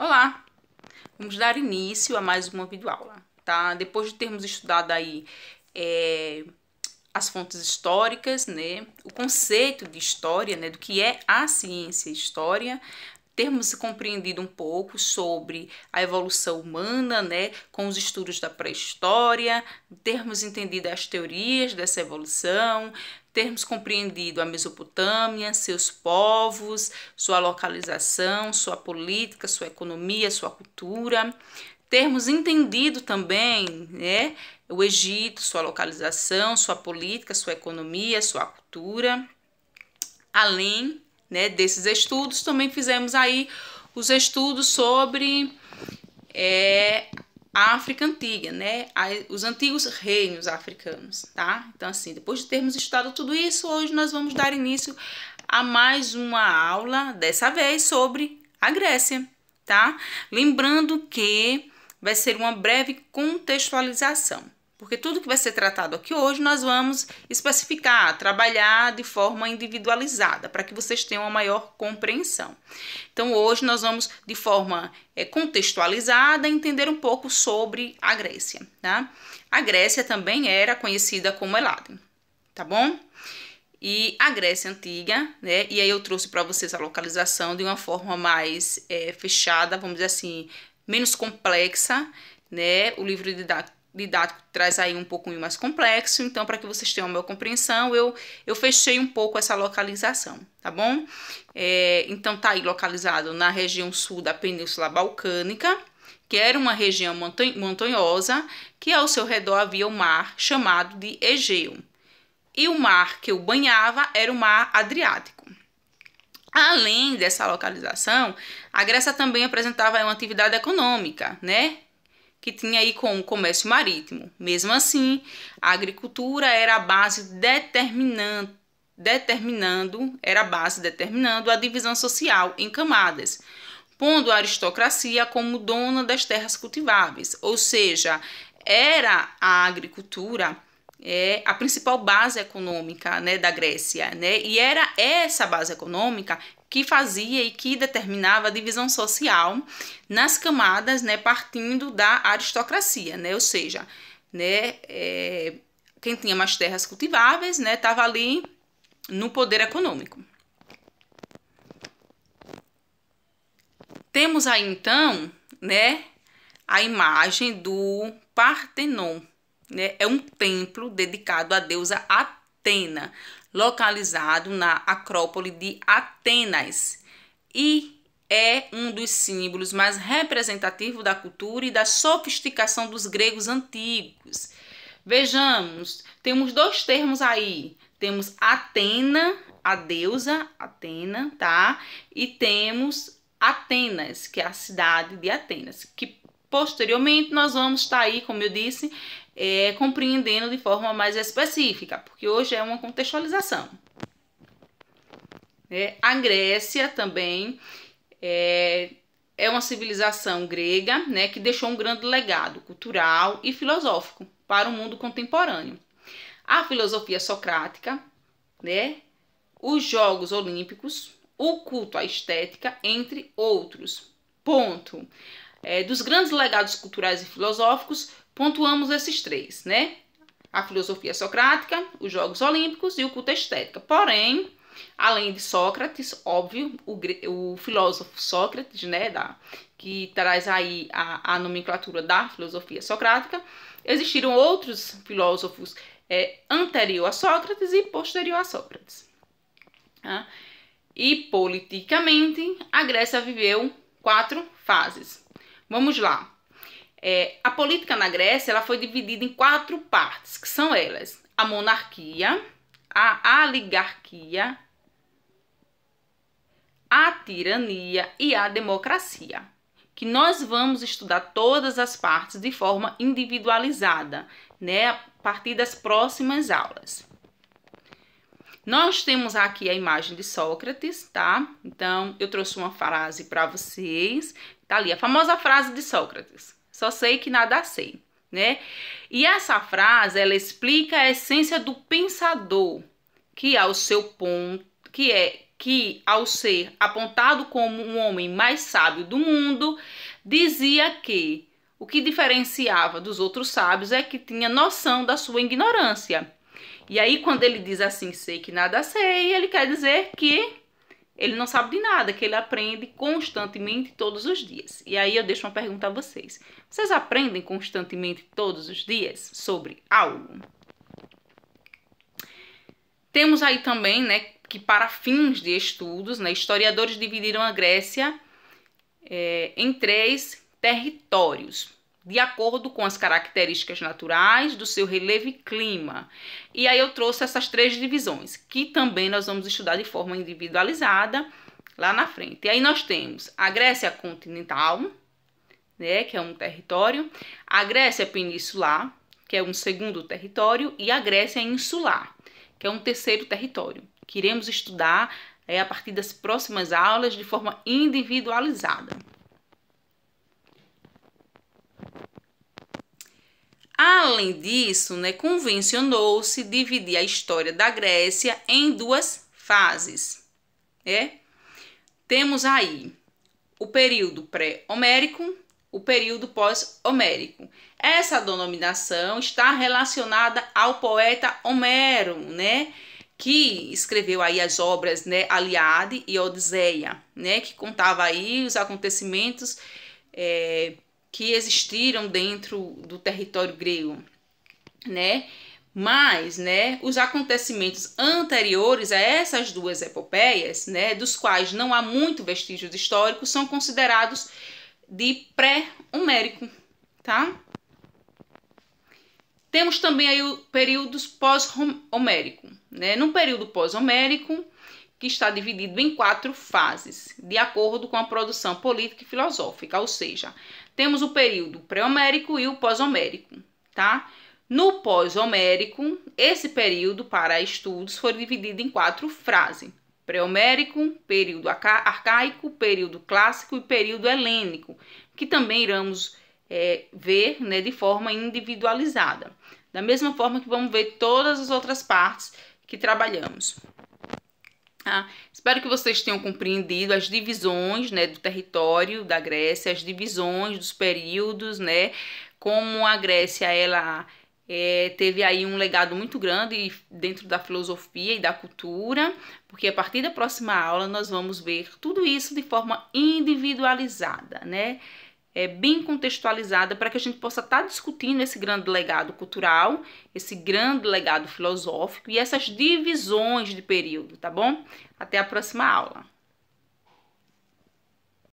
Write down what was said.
Olá! Vamos dar início a mais uma videoaula, tá? Depois de termos estudado aí as fontes históricas, né? O conceito de história, né? Do que é a ciência história, termos compreendido um pouco sobre a evolução humana, né, com os estudos da pré-história, termos entendido as teorias dessa evolução, termos compreendido a Mesopotâmia, seus povos, sua localização, sua política, sua economia, sua cultura, termos entendido também, né, o Egito, sua localização, sua política, sua economia, sua cultura, além, né, desses estudos, também fizemos aí os estudos sobre a África Antiga, né, os antigos reinos africanos, tá? Então, assim, depois de termos estudado tudo isso, hoje nós vamos dar início a mais uma aula, dessa vez sobre a Grécia, tá? Lembrando que vai ser uma breve contextualização, porque tudo que vai ser tratado aqui hoje nós vamos especificar, trabalhar de forma individualizada, para que vocês tenham uma maior compreensão. Então, hoje nós vamos, de forma contextualizada, entender um pouco sobre a Grécia, tá? A Grécia também era conhecida como Eládio, tá bom? E a Grécia Antiga, né? E aí eu trouxe para vocês a localização de uma forma mais fechada, vamos dizer assim, menos complexa, né? O livro didático traz aí um pouquinho mais complexo, então para que vocês tenham a minha compreensão, eu fechei um pouco essa localização, tá bom? Então tá aí localizado na região sul da Península Balcânica, que era uma região montanhosa, que ao seu redor havia o mar chamado de Egeu. E o mar que o banhava era o mar Adriático. Além dessa localização, a Grécia também apresentava uma atividade econômica, né? Que tinha aí como comércio marítimo. Mesmo assim, a agricultura era a base determinando a divisão social em camadas, pondo a aristocracia como dona das terras cultiváveis, ou seja, era a agricultura a principal base econômica, né, da Grécia, né? E era essa base econômica que fazia e que determinava a divisão social nas camadas, né, partindo da aristocracia, né? Ou seja, né, quem tinha mais terras cultiváveis, né, estava ali no poder econômico. Temos aí então, né, a imagem do Partenon, né? É um templo dedicado à deusa Atena, localizado na Acrópole de Atenas, e é um dos símbolos mais representativos da cultura e da sofisticação dos gregos antigos. Vejamos, temos dois termos aí. Temos Atena, a deusa Atena, tá? E temos Atenas, que é a cidade de Atenas, que posteriormente nós vamos estar aí, como eu disse, compreendendo de forma mais específica, porque hoje é uma contextualização. A Grécia também é uma civilização grega, né, que deixou um grande legado cultural e filosófico para o mundo contemporâneo. A filosofia socrática, né, os Jogos Olímpicos, o culto à estética, entre outros. Ponto. Dos grandes legados culturais e filosóficos, pontuamos esses três, né? A filosofia socrática, os Jogos Olímpicos e o culto à estética. Porém, além de Sócrates, óbvio, o filósofo Sócrates, né, que traz aí a nomenclatura da filosofia socrática, existiram outros filósofos anterior a Sócrates e posterior a Sócrates. E politicamente, a Grécia viveu 4 fases. Vamos lá. A política na Grécia ela foi dividida em 4 partes, que são elas: a monarquia, a oligarquia, a tirania e a democracia, que nós vamos estudar todas as partes de forma individualizada, né, a partir das próximas aulas. Nós temos aqui a imagem de Sócrates, tá? Então, eu trouxe uma frase para vocês. Tá ali, a famosa frase de Sócrates. Só sei que nada sei, né? E essa frase, ela explica a essência do pensador, que ao seu ponto, que é que, ao ser apontado como um homem mais sábio do mundo, dizia que o que diferenciava dos outros sábios é que tinha noção da sua ignorância. E aí, quando ele diz assim, sei que nada sei, ele quer dizer que ele não sabe de nada, que ele aprende constantemente todos os dias. E aí eu deixo uma pergunta a vocês. Vocês aprendem constantemente todos os dias sobre algo? Temos aí também, né, que para fins de estudos, né, historiadores dividiram a Grécia em 3 territórios, de acordo com as características naturais do seu relevo e clima. E aí eu trouxe essas 3 divisões, que também nós vamos estudar de forma individualizada lá na frente. E aí nós temos a Grécia continental, né, que é um território, a Grécia peninsular, que é um segundo território, e a Grécia insular, que é um terceiro território, que iremos estudar a partir das próximas aulas de forma individualizada. Além disso, né, convencionou-se dividir a história da Grécia em 2 fases. Temos aí o período pré-homérico, o período pós-homérico. Essa denominação está relacionada ao poeta Homero, né, que escreveu aí as obras, né, Ilíada e Odisseia, né, que contava aí os acontecimentos que existiram dentro do território grego, né? Mas, né, os acontecimentos anteriores a essas 2 epopeias, né, dos quais não há muito vestígios históricos, são considerados de pré-homérico, tá? Temos também aí o período pós-homérico, né? No período pós-homérico, que está dividido em 4 fases, de acordo com a produção política e filosófica, ou seja, temos o período pré-homérico e o pós-homérico, tá? No pós-homérico, esse período para estudos foi dividido em 4 fases: pré-homérico, período arcaico, período clássico e período helênico, que também iremos ver, né, de forma individualizada, da mesma forma que vamos ver todas as outras partes que trabalhamos. Espero que vocês tenham compreendido as divisões, né, do território da Grécia, as divisões dos períodos, né, como a Grécia ela teve aí um legado muito grande dentro da filosofia e da cultura, porque a partir da próxima aula nós vamos ver tudo isso de forma individualizada, né, bem contextualizada, para que a gente possa estar discutindo esse grande legado cultural, esse grande legado filosófico e essas divisões de período, tá bom? Até a próxima aula.